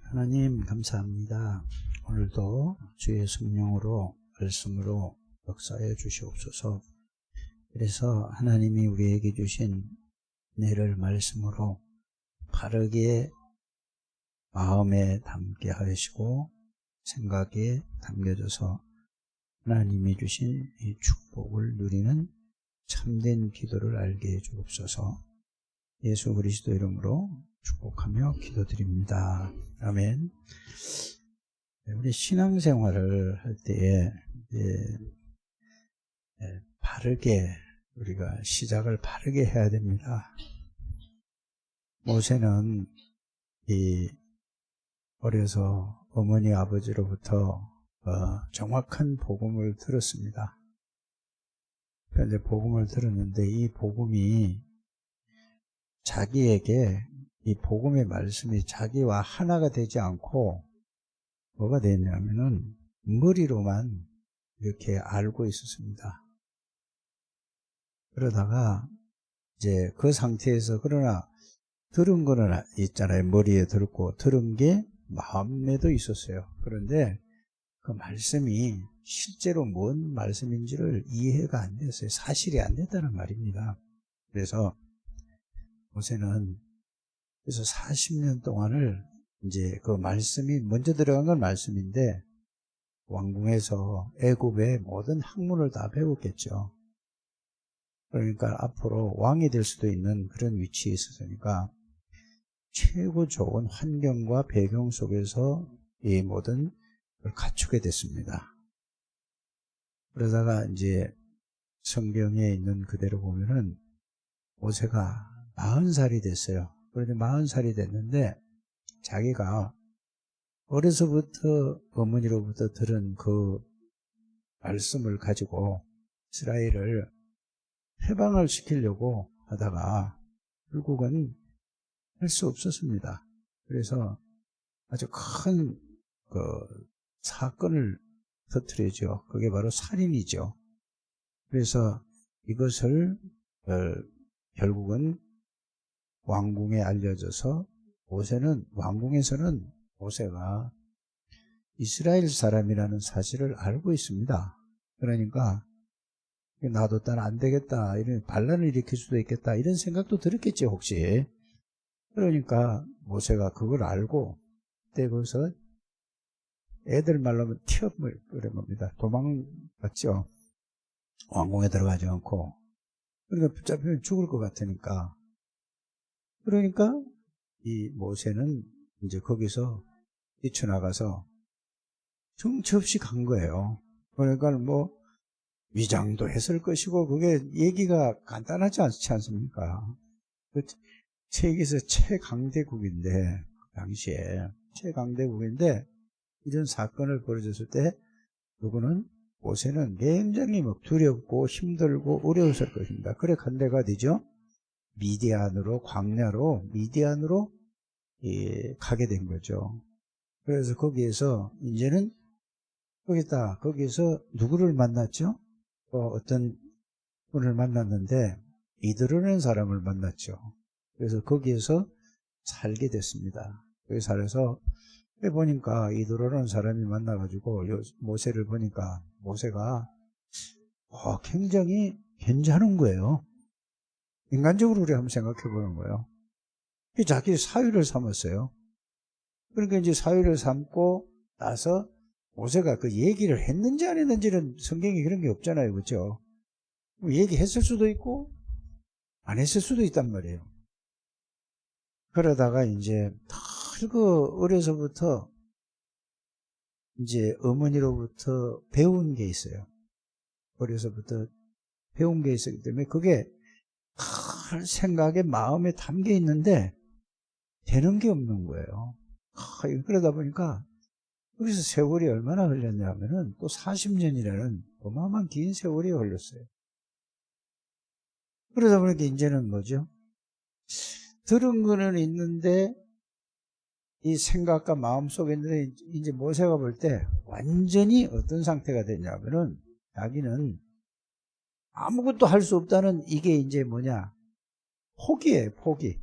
하나님 감사합니다. 오늘도 주의 성령으로 말씀으로 역사해 주시옵소서. 그래서 하나님이 우리에게 주신 은혜를 말씀으로 바르게 마음에 담게 하시고 생각에 담겨져서 하나님이 주신 이 축복을 누리는 참된 기도를 알게 해 주옵소서. 예수 그리스도 이름으로 축복하며 기도드립니다. 아멘. 우리 신앙생활을 할 때에 바르게 우리가 시작을 바르게 해야 됩니다. 모세는 어려서 어머니 아버지로부터 정확한 복음을 들었습니다. 그런데 복음을 들었는데 이 복음이 자기에게 이 복음의 말씀이 자기와 하나가 되지 않고 뭐가 됐냐면은 머리로만 이렇게 알고 있었습니다. 그러다가 이제 그 상태에서 그러나 들은 거는 있잖아요. 머리에 들었고 들은 게 마음에도 있었어요. 그런데 그 말씀이 실제로 뭔 말씀인지를 이해가 안 됐어요. 사실이 안 됐다는 말입니다. 그래서 모세는 그래서 40년 동안을 이제 그 말씀이 먼저 들어간 건 말씀인데 왕궁에서 애굽의 모든 학문을 다 배웠겠죠. 그러니까 앞으로 왕이 될 수도 있는 그런 위치에 있었으니까 최고 좋은 환경과 배경 속에서 이 모든 걸 갖추게 됐습니다. 그러다가 이제 성경에 있는 그대로 보면은 모세가 40살이 됐어요. 그런데 40살이 됐는데 자기가 어려서부터 어머니로부터 들은 그 말씀을 가지고 이스라엘을 해방을 시키려고 하다가 결국은 할 수 없었습니다. 그래서 아주 큰 그 사건을 터뜨리죠. 그게 바로 살인이죠. 그래서 이것을 결국은 왕궁에 알려져서 모세는 왕궁에서는 모세가 이스라엘 사람이라는 사실을 알고 있습니다. 그러니까 놔뒀다는 안 되겠다, 이런 반란을 일으킬 수도 있겠다 이런 생각도 들었겠지 혹시. 그러니까 모세가 그걸 알고 그때 거기서 애들 말로 하면 튀어버린 겁니다. 도망갔죠. 왕궁에 들어가지 않고. 그러니까 붙잡히면 죽을 것 같으니까. 그러니까 이 모세는 이제 거기서 뛰쳐나가서 정처 없이 간 거예요. 그러니까 뭐 위장도 했을 것이고 그게 얘기가 간단하지 않지 않습니까? 그 세계에서 최강대국인데 그 당시에 최강대국인데 이런 사건을 벌어졌을 때 누구는 모세는 굉장히 막 두렵고 힘들고 어려웠을 것입니다. 그래 간 데가 어디죠? 미디안으로, 광야로 미디안으로 가게 된 거죠. 그래서 거기에서 이제는 거기서 누구를 만났죠? 어떤 분을 만났는데 이드로라는 사람을 만났죠. 그래서 거기에서 살게 됐습니다. 거기 살아서 보니까 이드로라는 사람이 만나가지고 모세를 보니까 모세가 굉장히 괜찮은 거예요. 인간적으로 우리 한번 생각해 보는 거예요. 자기 사위를 삼았어요. 그러니까 이제 사위를 삼고 나서 모세가 그 얘기를 했는지 안 했는지는 성경에 그런 게 없잖아요. 그렇죠? 얘기했을 수도 있고 안 했을 수도 있단 말이에요. 그러다가 이제 그 어려서부터 이제 어머니로부터 배운 게 있어요. 어려서부터 배운 게 있었기 때문에 그게 큰 생각에 마음에 담겨 있는데 되는 게 없는 거예요. 그러다 보니까 여기서 세월이 얼마나 흘렸냐면은 또 40년이라는 어마어마한 긴 세월이 흘렀어요. 그러다 보니까 이제는 뭐죠? 들은 거는 있는데 이 생각과 마음 속에 있는데 이제 모세가 볼 때 완전히 어떤 상태가 되냐면은 자기는 아무것도 할 수 없다는 이게 이제 뭐냐? 포기예요, 포기.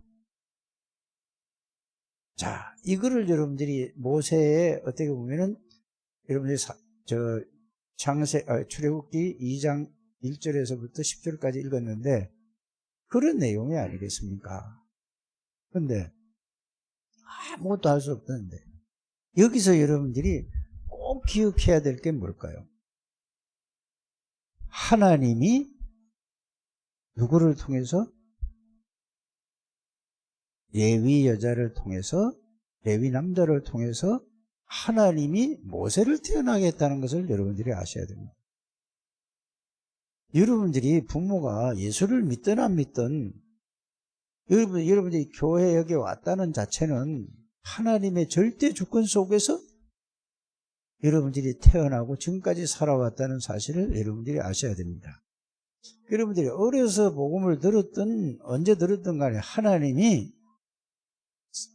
자, 이거를 여러분들이 모세의 어떻게 보면은 여러분들이 출애굽기 2장 1절에서부터 10절까지 읽었는데 그런 내용이 아니겠습니까? 근데 아무것도 할 수 없는데 여기서 여러분들이 꼭 기억해야 될 게 뭘까요? 하나님이 누구를 통해서? 레위 여자를 통해서, 레위 남자를 통해서 하나님이 모세를 태어나게 했다는 것을 여러분들이 아셔야 됩니다. 여러분들이 부모가 예수를 믿든 안 믿든 여러분들이 교회 여기 왔다는 자체는 하나님의 절대 주권 속에서 여러분들이 태어나고 지금까지 살아왔다는 사실을 여러분들이 아셔야 됩니다. 여러분들이 어려서 복음을 들었든 언제 들었든 간에 하나님이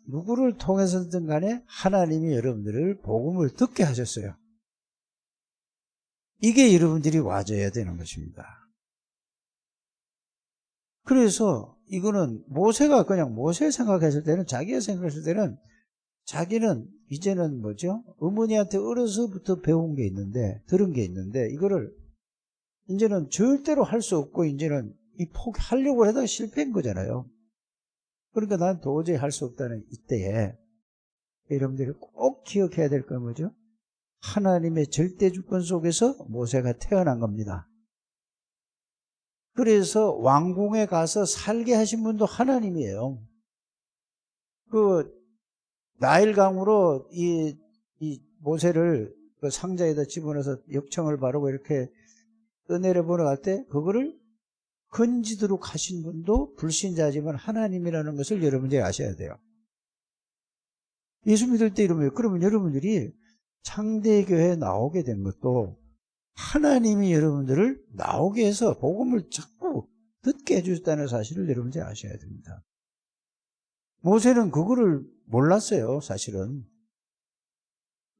누구를 통해서든 간에 하나님이 여러분들을 복음을 듣게 하셨어요. 이게 여러분들이 와줘야 되는 것입니다. 그래서 이거는 모세가 그냥 모세 생각했을 때는 자기가 생각했을 때는 자기는 이제는 뭐죠? 어머니한테 어려서부터 배운 게 있는데 들은 게 있는데 이거를 이제는 절대로 할 수 없고 이제는 하려고 하다가 실패한 거잖아요. 그러니까 난 도저히 할 수 없다는 이때에 여러분들이 꼭 기억해야 될 건 뭐죠? 하나님의 절대 주권 속에서 모세가 태어난 겁니다. 그래서 왕궁에 가서 살게 하신 분도 하나님이에요. 그 나일강으로 이 모세를 그 상자에다 집어넣어서 역청을 바르고 이렇게 떠내려 보러 갈 때 그거를 건지도록 하신 분도 불신자지만 하나님이라는 것을 여러분들이 아셔야 돼요. 예수 믿을 때 이러면 그러면 여러분들이 창대교회에 나오게 된 것도 하나님이 여러분들을 나오게 해서 복음을 자꾸 듣게 해주셨다는 사실을 여러분들이 아셔야 됩니다. 모세는 그거를 몰랐어요, 사실은.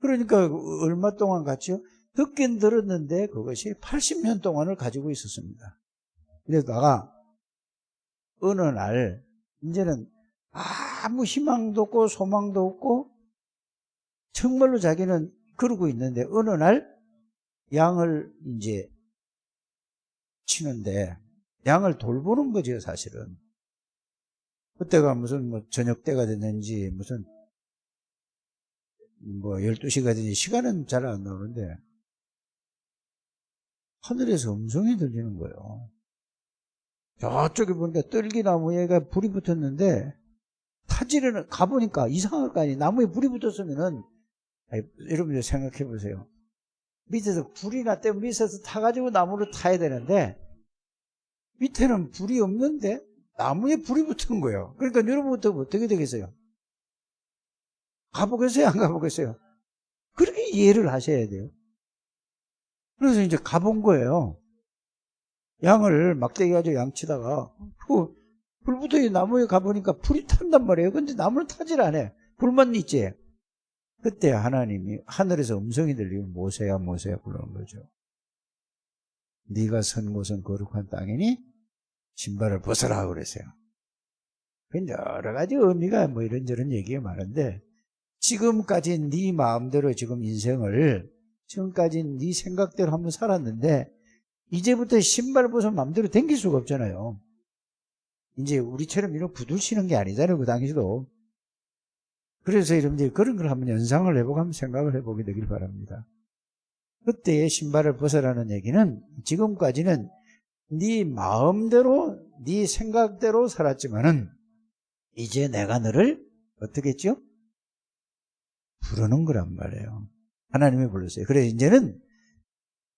그러니까 얼마 동안 갔죠? 듣긴 들었는데 그것이 80년 동안을 가지고 있었습니다. 그러다가 어느 날 이제는 아무 희망도 없고 소망도 없고 정말로 자기는 그러고 있는데 어느 날 양을 이제 치는데 양을 돌보는 거죠, 사실은. 그때가 무슨 뭐 저녁 때가 됐는지 무슨 뭐 12시가 됐는지 시간은 잘 안 나오는데 하늘에서 음성이 들리는 거예요. 저쪽에 보니까 뜰기나무에가 불이 붙었는데 타지를 가보니까 이상할 거 아니에요. 나무에 불이 붙었으면은 여러분들 생각해 보세요. 밑에서 불이 났다면 밑에서 타가지고 나무를 타야 되는데 밑에는 불이 없는데 나무에 불이 붙은 거예요. 그러니까 여러분부터 어떻게 되겠어요? 가보겠어요? 안 가보겠어요? 그렇게 이해를 하셔야 돼요. 그래서 이제 가본 거예요. 양을 막대기 가지고 양치다가 불 붙어 나무에 가보니까 불이 탄단 말이에요. 근데 나무는 타질 않아. 불만 있지. 그때 하나님이 하늘에서 음성이 들리고 모세야 모세야 부르는 거죠. 네가 선 곳은 거룩한 땅이니 신발을 벗어라 그랬어요. 여러 가지 의미가 뭐 이런저런 얘기가 많은데 지금까지 네 마음대로 지금 인생을 지금까지 네 생각대로 한번 살았는데 이제부터 신발 벗으면 마음대로 댕길 수가 없잖아요. 이제 우리처럼 이런 구두 신은 게 아니잖아요, 그 당시도. 그래서 여러분들이 그런 걸 한번 연상을 해보고 한번 생각을 해보게 되길 바랍니다. 그때의 신발을 벗어라는 얘기는 지금까지는 네 마음대로 네 생각대로 살았지만은 이제 내가 너를 어떻게 했죠? 부르는 거란 말이에요. 하나님이 불렀어요. 그래서 이제는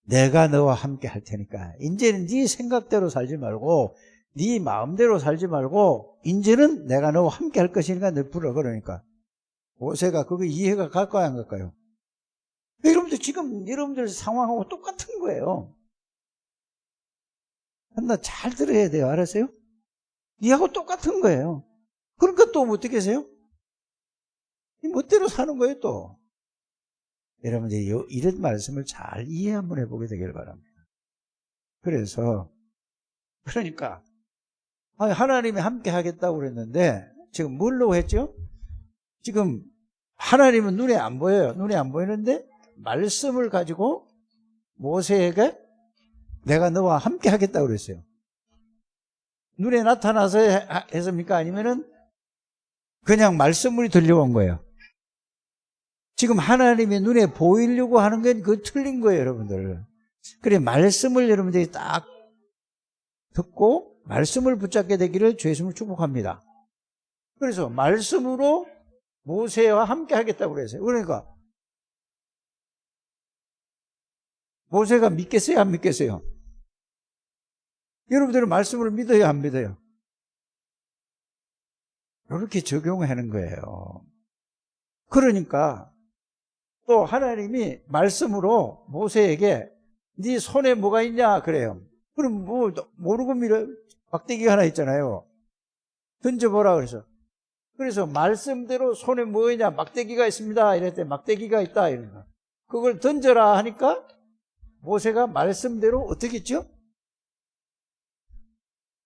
내가 너와 함께 할 테니까 이제는 네 생각대로 살지 말고 네 마음대로 살지 말고 이제는 내가 너와 함께 할 것이니까 너 부르라 그러니까 모세가 그거 이해가 갈까요 안 갈까요? 여러분들 지금 여러분들 상황하고 똑같은 거예요. 하나 잘 들어야 돼요. 알았어요? 이하고 똑같은 거예요. 그러니까 또 어떻게 하세요? 이 멋대로 사는 거예요 또. 여러분들 이런 말씀을 잘 이해 한번 해보게 되길 바랍니다. 그러니까 하나님이 함께 하겠다고 그랬는데 지금 뭘로 했죠? 지금 하나님은 눈에 안 보여요. 눈에 안 보이는데 말씀을 가지고 모세에게 내가 너와 함께 하겠다고 그랬어요. 눈에 나타나서 했습니까? 아니면은 그냥 말씀물이 들려온 거예요. 지금 하나님의 눈에 보이려고 하는 건 그 틀린 거예요, 여러분들. 그래, 말씀을 여러분들이 딱 듣고 말씀을 붙잡게 되기를 주의 이름으로 축복합니다. 그래서 말씀으로 모세와 함께 하겠다고 그랬어요. 그러니까 모세가 믿겠어요, 안 믿겠어요? 여러분들은 말씀을 믿어요, 안 믿어요? 이렇게 적용하는 거예요. 그러니까 또 하나님이 말씀으로 모세에게 네 손에 뭐가 있냐 그래요. 그럼 뭐 모르고 밀어 막대기가 하나 있잖아요. 던져보라 그래서. 그래서 말씀대로 손에 뭐 있냐 막대기가 있습니다. 이랬더니 막대기가 있다 이런 거. 그걸 던져라 하니까 모세가 말씀대로 어떻게 했죠?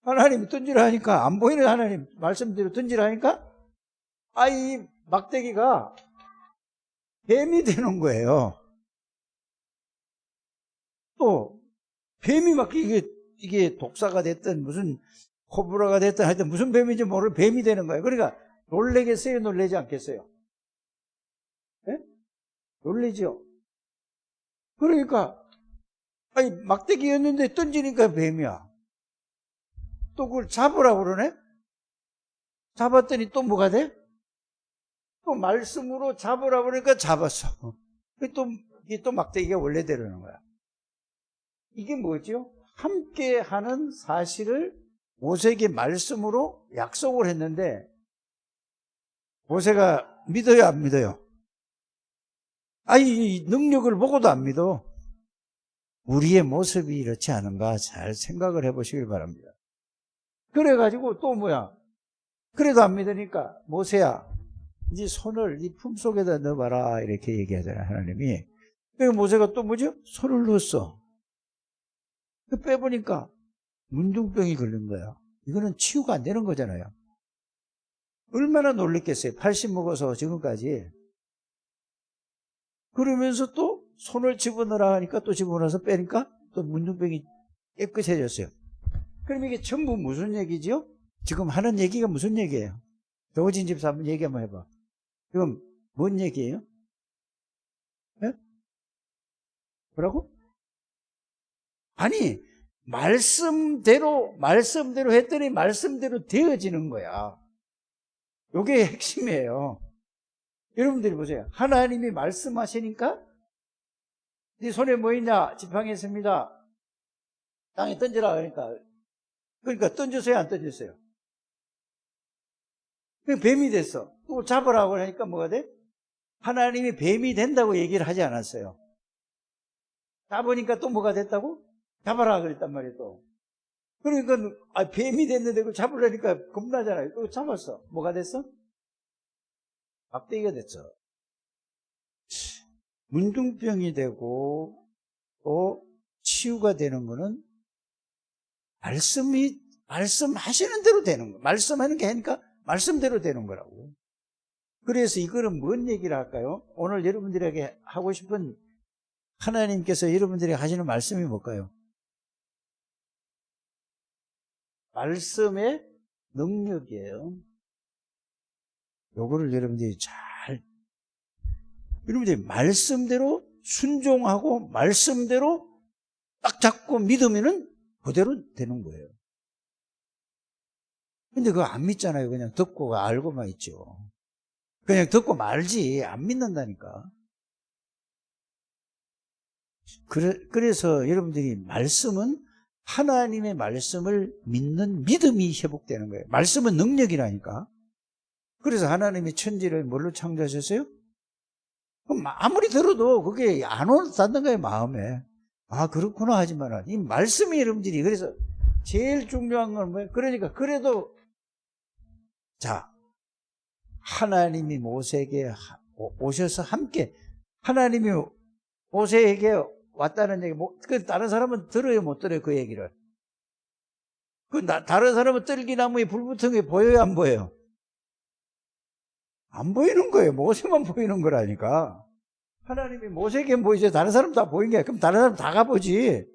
하나님이 던지라 하니까 안 보이는 하나님 말씀대로 던지라 하니까 이 막대기가 뱀이 되는 거예요. 또 뱀이 막 이게 독사가 됐든 무슨 코브라가 됐든 하여튼 무슨 뱀인지 모르는 뱀이 되는 거예요. 그러니까 놀래겠어요? 놀래지 않겠어요? 네? 놀래죠? 그러니까 막대기였는데 던지니까 뱀이야. 또 그걸 잡으라고 그러네? 잡았더니 또 뭐가 돼? 또 말씀으로 잡으라고 그러니까 잡았어. 이게 또 막대기가 원래대로는 거야. 이게 뭐죠? 함께 하는 사실을 모세에게 말씀으로 약속을 했는데 모세가 믿어요, 안 믿어요? 이 능력을 보고도 안 믿어. 우리의 모습이 이렇지 않은가 잘 생각을 해보시길 바랍니다. 그래가지고 또 뭐야? 그래도 안 믿으니까 모세야 네 손을 네 품속에다 넣어봐라 이렇게 얘기하잖아요, 하나님이. 그래서 모세가 또 뭐죠? 손을 넣었어. 빼보니까 문둥병이 걸린 거야. 이거는 치유가 안 되는 거잖아요. 얼마나 놀랬겠어요. 80 먹어서 지금까지. 그러면서 또 손을 집어넣으라 하니까 또 집어넣어서 빼니까 또 문둥병이 깨끗해졌어요. 그럼 이게 전부 무슨 얘기죠? 지금 하는 얘기가 무슨 얘기예요? 조진 집사 한번 얘기 한번 해봐. 지금 뭔 얘기예요? 네? 뭐라고? 아니 말씀대로 했더니 말씀대로 되어지는 거야. 이게 핵심이에요. 여러분들이 보세요. 하나님이 말씀하시니까 네 손에 뭐 있냐? 지팡이 있습니다. 땅에 던져라 그러니까 던졌어요, 안 던졌어요? 뱀이 됐어. 또 잡으라고 하니까 뭐가 돼? 하나님이 뱀이 된다고 얘기를 하지 않았어요. 잡으니까 또 뭐가 됐다고? 잡아라 그랬단 말이에요, 또. 그러니까 뱀이 됐는데 그걸 잡으려니까 겁나잖아요. 또 잡았어. 뭐가 됐어? 막대기가 됐어. 문둥병이 되고 또 치유가 되는 거는 말씀하시는 대로 되는 거. 말씀하는 게 아니니까 말씀대로 되는 거라고. 그래서 이거는 뭔 얘기를 할까요? 오늘 여러분들에게 하고 싶은 하나님께서 여러분들에게 하시는 말씀이 뭘까요? 말씀의 능력이에요. 요거를 여러분들이 여러분들이 말씀대로 순종하고 말씀대로 딱 잡고 믿으면은 그대로 되는 거예요. 근데 그거 안 믿잖아요. 그냥 듣고 알고만 있죠. 그냥 듣고 말지 안 믿는다니까. 그래서 여러분들이 말씀은 하나님의 말씀을 믿는 믿음이 회복되는 거예요. 말씀은 능력이라니까. 그래서 하나님이 천지를 뭘로 창조하셨어요? 그럼 아무리 들어도 그게 안 와닿는 거예요, 마음에. 그렇구나 하지만 이 말씀이 여러분들이 그래서 제일 중요한 건 뭐예요? 그러니까 그래도 하나님이 모세에게 오셔서 함께 하나님이 모세에게 왔다는 얘기, 다른 사람은 들어요, 못 들어요, 그 얘기를? 다른 사람은 떨기나무에 불 붙은 게 보여요, 안 보여요? 안 보이는 거예요. 모세만 보이는 거라니까. 하나님이 모세에게 보이지 다른 사람 다 보인 게 그럼 다른 사람 다 가보지.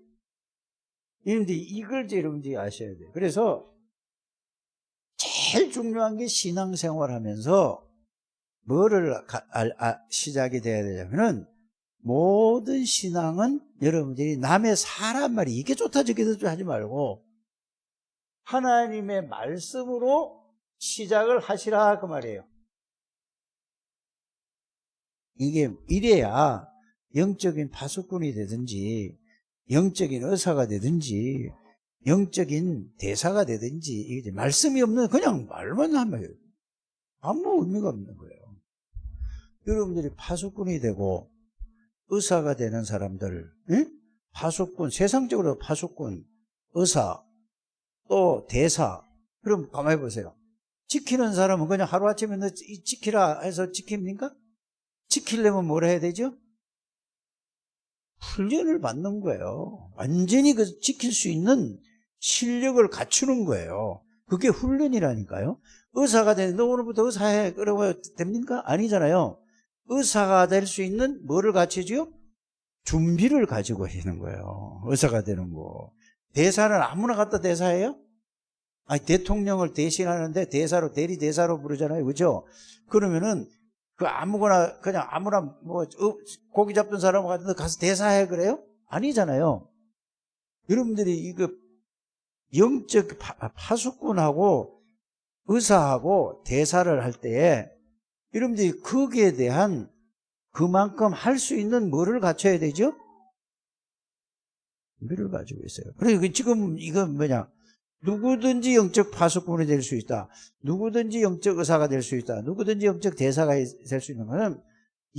이런데 이걸 여러분들이 아셔야 돼요. 그래서 제일 중요한 게 신앙생활 하면서 뭐를 시작이 돼야 되냐면은 모든 신앙은 여러분들이 남의 사람 말이 이게 좋다 저게 좋다 하지 말고 하나님의 말씀으로 시작을 하시라 그 말이에요. 이게 이래야 영적인 파수꾼이 되든지 영적인 의사가 되든지 영적인 대사가 되든지 이게 말씀이 없는 그냥 말만 하면 아무 의미가 없는 거예요. 여러분들이 파수꾼이 되고 의사가 되는 사람들, 파수꾼, 세상적으로 파수꾼, 의사, 또 대사. 그럼 가만히 보세요. 지키는 사람은 그냥 하루아침에 너 지키라 해서 지킵니까? 지키려면 뭘 해야 되죠? 훈련을 받는 거예요. 완전히 그 지킬 수 있는 실력을 갖추는 거예요. 그게 훈련이라니까요. 의사가 되는데 너 오늘부터 의사해 그러면 됩니까? 아니잖아요. 의사가 될 수 있는 뭐를 갖추죠? 준비를 가지고 하는 거예요. 의사가 되는 거. 대사는 아무나 갖다 대사해요? 아니, 대통령을 대신하는데 대사로, 대리대사로 부르잖아요. 그죠? 그러면은 그 아무거나, 그냥 아무나 뭐, 고기 잡던 사람 같은데 가서 대사해 그래요? 아니잖아요. 여러분들이 이거 영적 파수꾼하고 의사하고 대사를 할 때에 여러분들이 거기에 대한 그만큼 할 수 있는 뭐를 갖춰야 되죠? 준비를 가지고 있어요. 그래서 지금 이건 뭐냐? 누구든지 영적 파수꾼이 될 수 있다. 누구든지 영적 의사가 될 수 있다. 누구든지 영적 대사가 될 수 있는 것은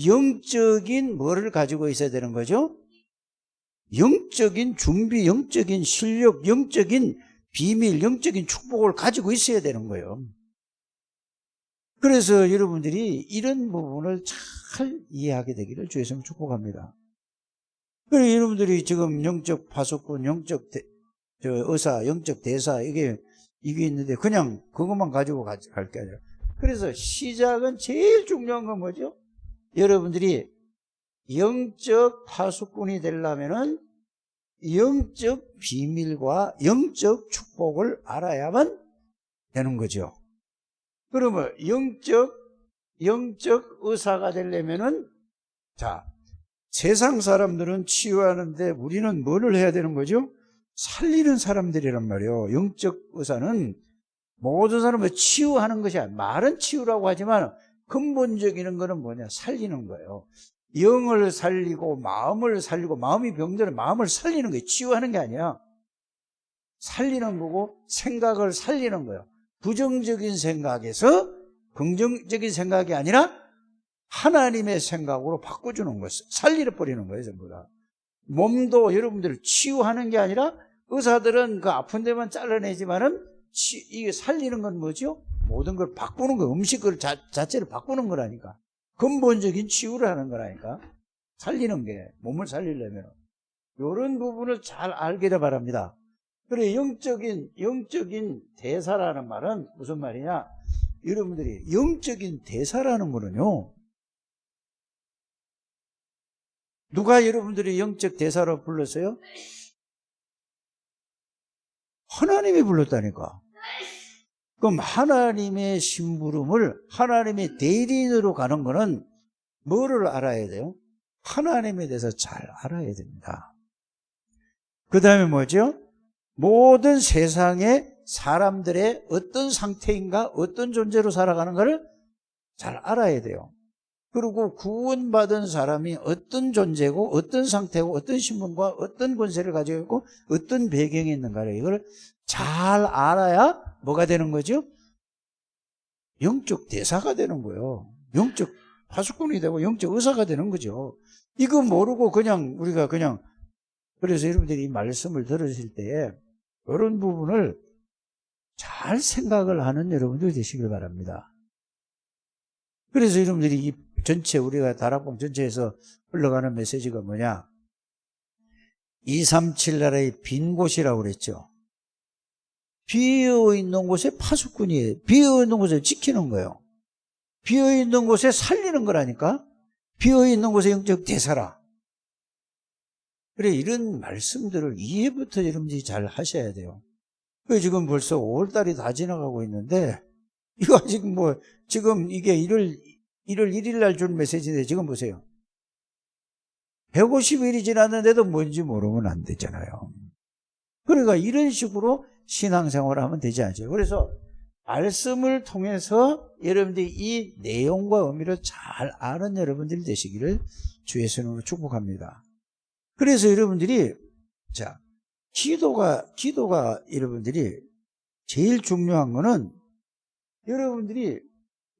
영적인 뭐를 가지고 있어야 되는 거죠? 영적인 준비, 영적인 실력, 영적인 비밀, 영적인 축복을 가지고 있어야 되는 거예요. 그래서 여러분들이 이런 부분을 잘 이해하게 되기를 주의 이름으로 축복합니다. 그리고 여러분들이 지금 영적 파수꾼, 영적 의사, 영적 대사 이게 있는데 그냥 그것만 가지고 갈 게 아니라 그래서 시작은 제일 중요한 건 뭐죠? 여러분들이 영적 파수꾼이 되려면은 영적 비밀과 영적 축복을 알아야만 되는 거죠. 그러면 영적 의사가 되려면은 자, 세상 사람들은 치유하는데 우리는 뭐를 해야 되는 거죠? 살리는 사람들이란 말이에요. 영적 의사는 모든 사람을 치유하는 것이 아니라 말은 치유라고 하지만 근본적인 거는 뭐냐? 살리는 거예요. 영을 살리고 마음을 살리고 마음이 병들면 마음을 살리는 거예요. 치유하는 게 아니야. 살리는 거고 생각을 살리는 거예요. 부정적인 생각에서 긍정적인 생각이 아니라 하나님의 생각으로 바꿔주는 거예요. 살려버리는 거예요. 전부 다. 몸도 여러분들 치유하는 게 아니라 의사들은 그 아픈 데만 잘라내지만은 이게 살리는 건 뭐죠? 모든 걸 바꾸는 거예요. 음식을 자체를 바꾸는 거라니까. 근본적인 치유를 하는 거라니까. 살리는 게 몸을 살리려면 이런 부분을 잘 알기를 바랍니다. 그래 영적인 대사라는 말은 무슨 말이냐? 여러분들이 영적인 대사라는 거는요. 누가 여러분들이 영적 대사로 불렀어요? 하나님이 불렀다니까. 그럼 하나님의 심부름을 하나님의 대리인으로 가는 거는 뭐를 알아야 돼요? 하나님에 대해서 잘 알아야 됩니다. 그 다음에 뭐죠? 모든 세상의 사람들의 어떤 상태인가 어떤 존재로 살아가는가를 잘 알아야 돼요. 그리고 구원받은 사람이 어떤 존재고 어떤 상태고 어떤 신분과 어떤 권세를 가지고 있고 어떤 배경이 있는가를 이걸 잘 알아야 뭐가 되는 거죠? 영적 대사가 되는 거예요. 영적 파수꾼이 되고 영적 의사가 되는 거죠. 이거 모르고 그냥 우리가 그냥 그래서 여러분들이 이 말씀을 들으실 때에 이런 부분을 잘 생각을 하는 여러분들이 되시길 바랍니다. 그래서 여러분들이 이 전체 우리가 다락방 전체에서 흘러가는 메시지가 뭐냐? 237 나라의 빈 곳이라고 그랬죠. 비어 있는 곳에 파수꾼이에요. 비어 있는 곳을 지키는 거예요. 비어있는 곳에 살리는 거라니까. 비어있는 곳에 영적 대사라. 그래, 이런 말씀들을 이해부터 여러분들이 잘 하셔야 돼요. 지금 벌써 5월달이 다 지나가고 있는데, 이거 아직 지금 이게 1월 1일 날 준 메시지인데, 지금 보세요. 150일이 지났는데도 뭔지 모르면 안 되잖아요. 그러니까 이런 식으로 신앙생활을 하면 되지 않죠. 그래서 말씀을 통해서 여러분들이 이 내용과 의미를 잘 아는 여러분들이 되시기를 주의 이름으로 축복합니다. 그래서 여러분들이 기도가 여러분들이 제일 중요한 거는 여러분들이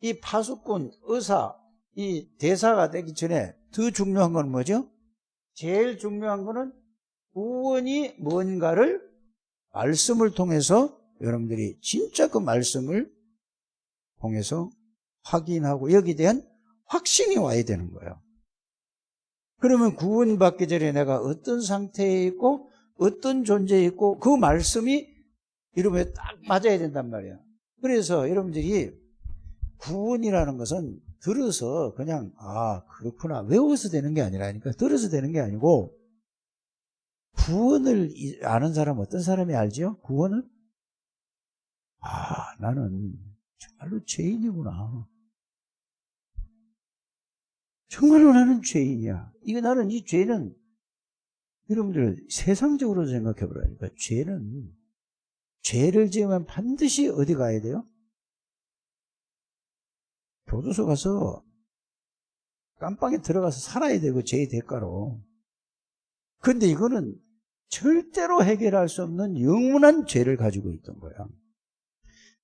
이 파수꾼, 의사, 이 대사가 되기 전에 더 중요한 건 뭐죠? 제일 중요한 거는 구원이 뭔가를 말씀을 통해서 여러분들이 진짜 그 말씀을 통해서 확인하고 여기에 대한 확신이 와야 되는 거예요. 그러면 구원받기 전에 내가 어떤 상태에 있고 어떤 존재에 있고 그 말씀이 여러분에 딱 맞아야 된단 말이에요. 그래서 여러분들이 구원이라는 것은 들어서 그냥 그렇구나 외워서 되는 게 아니라니까. 들어서 되는 게 아니고 구원을 아는 사람 어떤 사람이 알죠? 구원을? 나는 정말로 죄인이구나. 정말로 나는 죄인이야. 나는 이 죄는 여러분들 세상적으로 생각해 보라니까. 죄를 지으면 반드시 어디 가야 돼요? 교도소 가서 깜빵에 들어가서 살아야 되고 죄의 대가로. 근데 이거는 절대로 해결할 수 없는 영원한 죄를 가지고 있던 거야.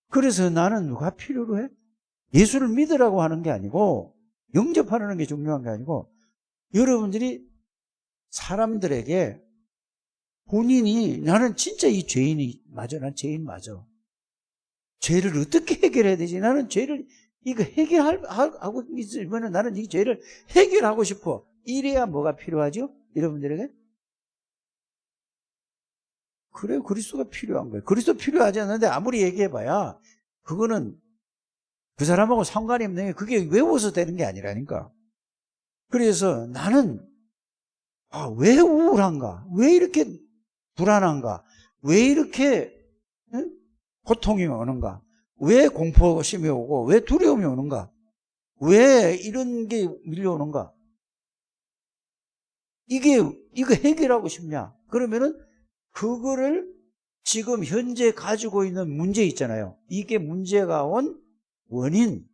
그래서 나는 누가 필요로 해? 예수를 믿으라고 하는 게 아니고 영접하는 게 중요한 게 아니고 여러분들이 사람들에게 본인이 나는 진짜 이 죄인이 맞아. 난 죄인 맞아. 죄를 어떻게 해결해야 되지? 나는 죄를 이거 해결하고 있으면 나는 이 죄를 해결하고 싶어. 이래야 뭐가 필요하죠? 여러분들에게? 그래, 그리스도가 필요한 거예요. 그리스도 필요하지 않는데 아무리 얘기해봐야 그거는 그 사람하고 상관이 없는 게 그게 외워서 되는 게 아니라니까. 그래서 나는 왜 우울한가? 왜 이렇게 불안한가? 왜 이렇게 고통이 오는가? 왜 공포심이 오고 왜 두려움이 오는가? 왜 이런 게 밀려오는가? 이거 해결하고 싶냐? 그러면은 그거를 지금 현재 가지고 있는 문제 있잖아요. 이게 문제가 온 원인,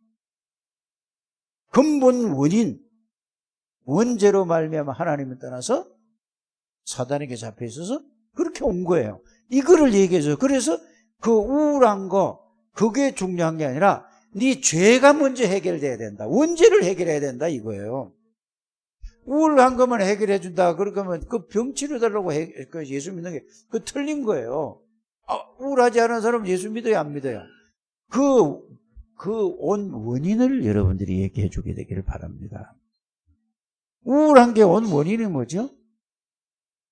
근본 원인, 원죄로 말미암아 하나님을 떠나서 사단에게 잡혀 있어서 그렇게 온 거예요. 이거를 얘기해줘요. 그래서 그 우울한 거 그게 중요한 게 아니라 네 죄가 먼저 해결돼야 된다. 원죄를 해결해야 된다 이거예요. 우울한 것만 해결해 준다. 그러면 그 병 치료달라고 예수 믿는 게 그 틀린 거예요. 우울하지 않은 사람은 예수 믿어요, 안 믿어요? 그 온 원인을 여러분들이 얘기해 주게 되기를 바랍니다. 우울한 게 온 원인이 뭐죠?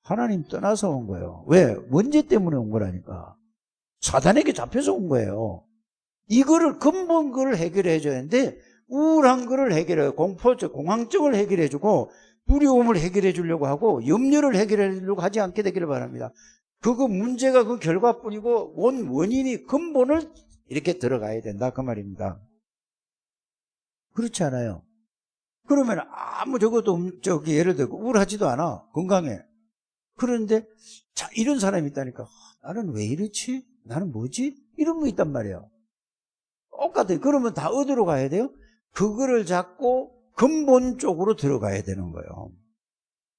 하나님 떠나서 온 거예요. 왜? 원죄 때문에 온 거라니까. 사단에게 잡혀서 온 거예요. 이거를 근본 거를 해결해 줘야 하는데 우울한 거를 해결해요. 공황증을 해결해 주고 두려움을 해결해 주려고 하고 염려를 해결해 주려고 하지 않게 되기를 바랍니다. 그거 문제가 그 결과뿐이고 온 원인이 근본을 이렇게 들어가야 된다 그 말입니다. 그렇지 않아요? 그러면 아무 예를 들어 우울하지도 않아. 건강해. 그런데 이런 사람이 있다니까. 나는 왜 이렇지? 나는 뭐지? 이런 거 있단 말이에요. 똑같아요. 그러면 다 어디로 가야 돼요? 그거를 잡고 근본적으로 들어가야 되는 거예요.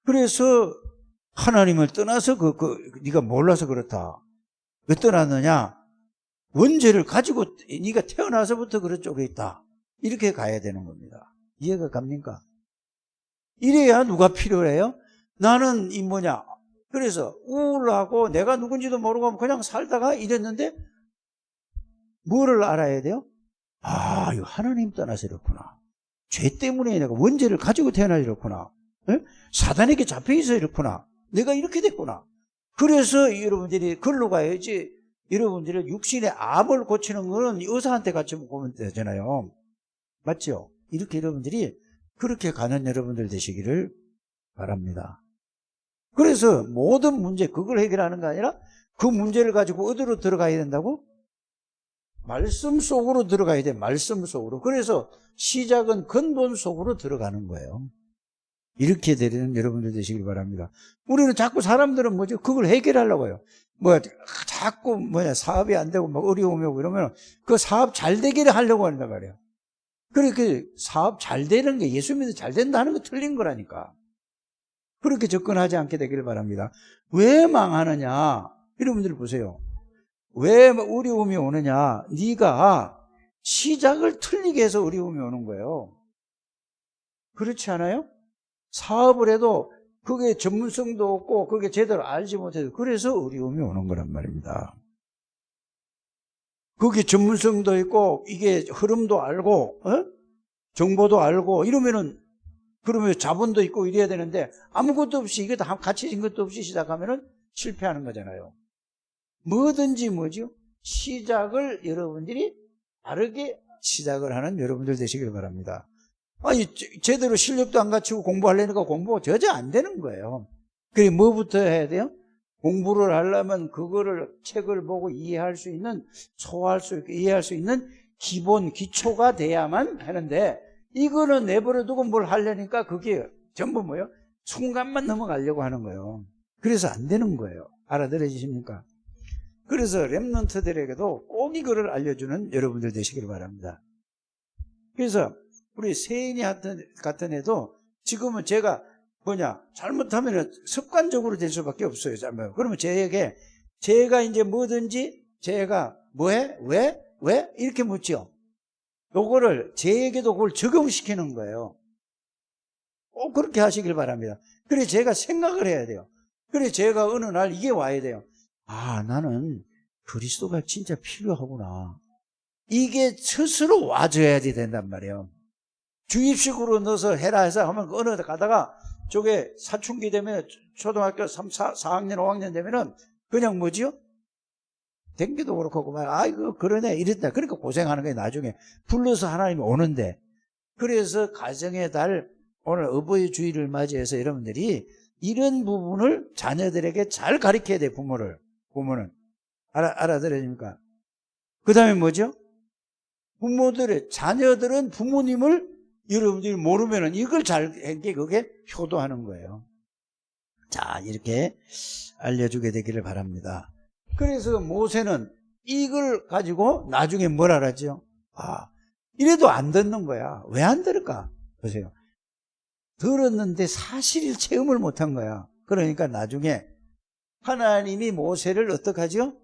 그래서 하나님을 떠나서 네가 몰라서 그렇다. 왜 떠났느냐? 원죄를 가지고 네가 태어나서부터 그런 쪽에 있다. 이렇게 가야 되는 겁니다. 이해가 갑니까? 이래야 누가 필요해요? 나는 그래서 우울하고 내가 누군지도 모르고 그냥 살다가 이랬는데 뭐를 알아야 돼요? 이거 하나님 떠나서 이렇구나. 죄 때문에 내가 원죄를 가지고 태어나 이렇구나. 사단에게 잡혀있어 이렇구나. 내가 이렇게 됐구나. 그래서 여러분들이 글로 가야지. 여러분들이 육신의 암을 고치는 거는 의사한테 같이 보면 되잖아요. 맞죠? 이렇게 여러분들이 그렇게 가는 여러분들 되시기를 바랍니다. 그래서 모든 문제, 그걸 해결하는 게 아니라 그 문제를 가지고 어디로 들어가야 된다고? 말씀 속으로 들어가야 돼. 말씀 속으로. 그래서 시작은 근본 속으로 들어가는 거예요. 이렇게 되는 여러분들 되시길 바랍니다. 우리는 자꾸 사람들은 뭐죠? 그걸 해결하려고 해요. 자꾸 사업이 안 되고 어려움이 오고 이러면 그 사업 잘 되기를 하려고 한단 말이에요. 그렇게 사업 잘 되는 게 예수 믿어 잘 된다는 거 틀린 거라니까. 그렇게 접근하지 않게 되기를 바랍니다. 왜 망하느냐? 여러분들 보세요. 왜 어려움이 오느냐? 네가 시작을 틀리게 해서 어려움이 오는 거예요. 그렇지 않아요? 사업을 해도 그게 전문성도 없고 그게 제대로 알지 못해서 그래서 어려움이 오는 거란 말입니다. 그게 전문성도 있고 이게 흐름도 알고 정보도 알고 이러면은 그러면 자본도 있고 이래야 되는데 아무것도 없이 이게 다 갖춰진 것도 없이 시작하면은 실패하는 거잖아요. 뭐든지 뭐죠? 시작을 여러분들이 바르게 시작을 하는 여러분들 되시길 바랍니다. 아니 제대로 실력도 안 갖추고 공부하려니까 공부가 저저 안 되는 거예요. 그래 뭐부터 해야 돼요? 공부를 하려면 그거를 책을 보고 이해할 수 있는 소화할 수 있고 이해할 수 있는 기본 기초가 돼야만 하는데 이거는 내버려 두고 뭘 하려니까 그게 전부 뭐예요? 순간만 넘어가려고 하는 거예요. 그래서 안 되는 거예요. 알아들으십니까? 그래서 렘넌트들에게도 꼭 이거를 알려주는 여러분들 되시길 바랍니다. 그래서 우리 세인이 같은 애도 지금은 제가 잘못하면 습관적으로 될 수밖에 없어요. 그러면 제가 이제 뭐든지 제가 뭐해? 왜? 이렇게 묻죠. 요거를 제에게도 그걸 적용시키는 거예요. 꼭 그렇게 하시길 바랍니다. 그래 제가 생각을 해야 돼요. 그래 제가 어느 날 이게 와야 돼요. 아, 나는 그리스도가 진짜 필요하구나. 이게 스스로 와줘야 된단 말이에요. 주입식으로 넣어서 해라 해서 하면 어느 데 가다가 저게 사춘기 되면 초등학교 4학년, 5학년 되면은 그냥 뭐지요? 댕기도 그렇고, 아이고, 그러네, 이랬다. 그러니까 고생하는 거예요, 나중에. 불러서 하나님이 오는데. 그래서 가정의 달, 오늘 어버이 주일을 맞이해서 여러분들이 이런 부분을 자녀들에게 잘 가르쳐야 돼요, 부모는. 알아들으십니까? 그 다음에 뭐죠? 자녀들은 부모님을 여러분들이 모르면은 이걸 잘 한 게 그게 효도하는 거예요. 자, 이렇게 알려주게 되기를 바랍니다. 그래서 모세는 이걸 가지고 나중에 뭘 알았죠? 아, 이래도 안 듣는 거야. 왜 안 들을까? 보세요. 들었는데 사실을 체험을 못한 거야. 그러니까 나중에 하나님이 모세를 어떡하죠?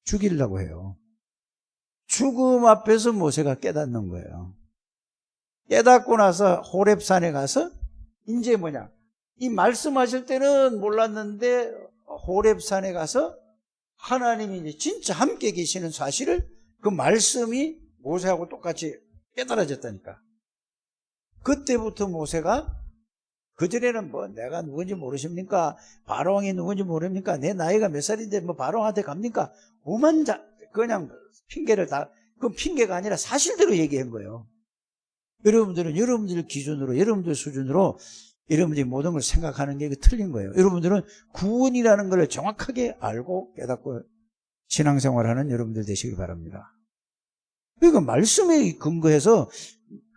죽이려고 해요. 죽음 앞에서 모세가 깨닫는 거예요. 깨닫고 나서 호렙산에 가서 이제 이 말씀하실 때는 몰랐는데 호렙산에 가서 하나님이 이제 진짜 함께 계시는 사실을 그 말씀이 모세하고 똑같이 깨달아졌다니까. 그때부터 모세가 그전에는 내가 누군지 모르십니까? 바로왕이 누군지 모릅니까? 내 나이가 몇 살인데 바로왕한테 갑니까? 그냥 핑계를 그 핑계가 아니라 사실대로 얘기한 거예요. 여러분들은 여러분들 기준으로, 여러분들 수준으로 여러분들이 모든 걸 생각하는 게 틀린 거예요. 여러분들은 구원이라는 걸 정확하게 알고 깨닫고 신앙생활하는 여러분들 되시기 바랍니다. 그러니까 말씀에 근거해서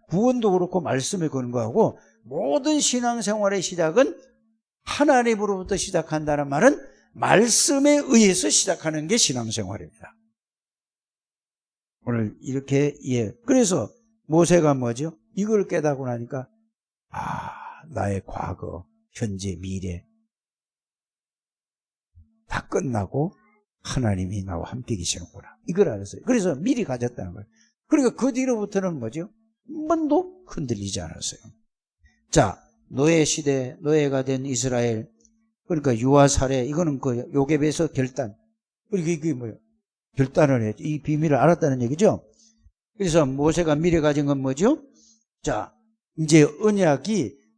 구원도 그렇고 말씀에 근거하고 모든 신앙생활의 시작은 하나님으로부터 시작한다는 말은 말씀에 의해서 시작하는 게 신앙생활입니다. 오늘 이렇게 그래서 모세가 뭐죠? 이걸 깨닫고 나니까 나의 과거, 현재, 미래 다 끝나고 하나님이 나와 함께 계시는구나. 이걸 알았어요. 그래서 미리 가졌다는 거예요. 그러니까 그 뒤로부터는 뭐죠? 한 번도 흔들리지 않았어요. 자, 노예 시대, 노예가 된 이스라엘, 그러니까 유아 살해, 이거는 그 요셉에서 결단. 그러니까 이게 뭐예요? 결단을 했죠. 이 비밀을 알았다는 얘기죠. 그래서 모세가 미리 가진 건 뭐죠? 자, 이제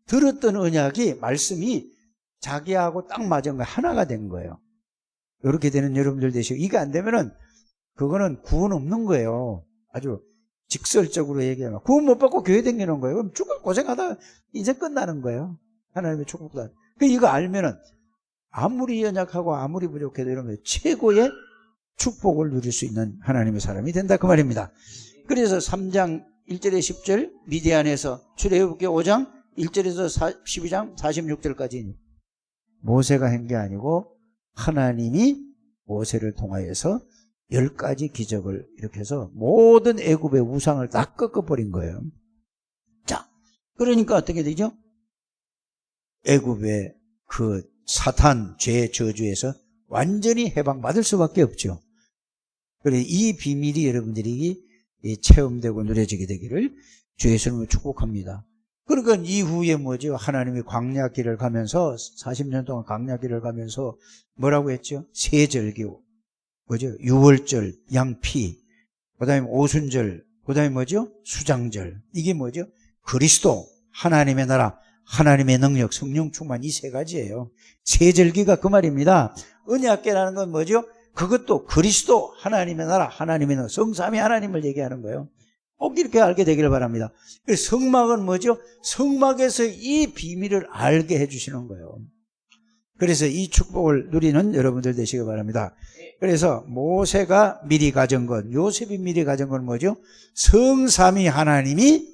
들었던 언약이, 말씀이 자기하고 딱 맞은 거 하나가 된 거예요. 이렇게 되는 여러분들 되시고, 이게 안 되면은, 그거는 구원 없는 거예요. 아주 직설적으로 얘기하면 구원 못 받고 교회 다니는 거예요. 그럼 죽을 고생하다 인생 끝나는 거예요. 하나님의 축복도. 이거 알면은 아무리 연약하고 아무리 부족해도 이러면 최고의 축복을 누릴 수 있는 하나님의 사람이 된다 그 말입니다. 그래서 3장 1절에 10절 미디안에서 출애굽기 5장 1절에서 12장 46절까지 모세가 한 게 아니고 하나님이 모세를 통하여서 10가지 기적을 이렇게 해서 모든 애굽의 우상을 다 꺾어버린 거예요. 자, 그러니까 어떻게 되죠? 애굽의 그 사탄 죄 저주에서 완전히 해방받을 수밖에 없죠. 그래서 이 비밀이 여러분들이 체험되고 누려지게 되기를 주 예수님을 축복합니다. 그러니까 이후에 뭐죠? 하나님이 광야길을 가면서 40년 동안 광야길을 가면서 뭐라고 했죠? 세절기, 뭐죠? 유월절, 양피, 그 다음에 오순절, 그 다음에 뭐죠? 수장절. 이게 뭐죠? 그리스도, 하나님의 나라, 하나님의 능력, 성령 충만 이 세 가지예요. 세절기가 그 말입니다. 언약궤라는 건 뭐죠? 그것도 그리스도, 하나님의 나라, 하나님의 능력, 성삼위 하나님을 얘기하는 거예요. 꼭 이렇게 알게 되기를 바랍니다. 성막은 뭐죠? 성막에서 이 비밀을 알게 해주시는 거예요. 그래서 이 축복을 누리는 여러분들 되시기 바랍니다. 그래서 모세가 미리 가진 것, 요셉이 미리 가진 건 뭐죠? 성삼위 하나님이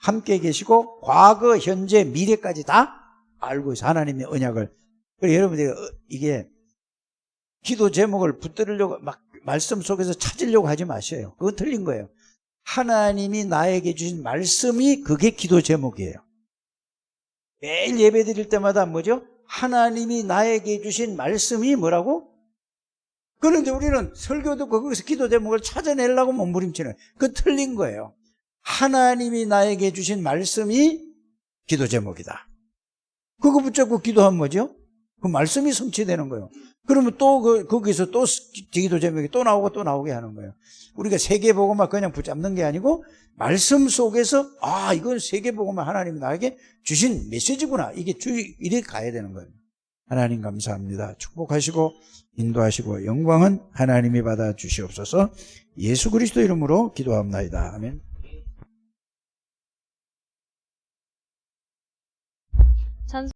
함께 계시고 과거, 현재, 미래까지 다 알고 있어요. 하나님의 언약을. 그래서 여러분들이 이게 기도 제목을 붙들으려고 막 말씀 속에서 찾으려고 하지 마셔요. 그건 틀린 거예요. 하나님이 나에게 주신 말씀이 그게 기도 제목이에요. 매일 예배 드릴 때마다 뭐죠? 하나님이 나에게 주신 말씀이 뭐라고? 그런데 우리는 설교 듣고 거기서 기도 제목을 찾아내려고 몸부림치는 그건 틀린 거예요. 하나님이 나에게 주신 말씀이 기도 제목이다. 그거 붙잡고 기도하면 뭐죠? 그 말씀이 성취되는 거예요. 그러면 또 거기서 또 기도 제목이 또 나오고 또 나오게 하는 거예요. 우리가 세계복음만 그냥 붙잡는 게 아니고 말씀 속에서 이건 세계복음만 하나님이 나에게 주신 메시지구나. 이게 이렇게 가야 되는 거예요. 하나님 감사합니다. 축복하시고 인도하시고 영광은 하나님이 받아 주시옵소서. 예수 그리스도 이름으로 기도합나이다. 아멘.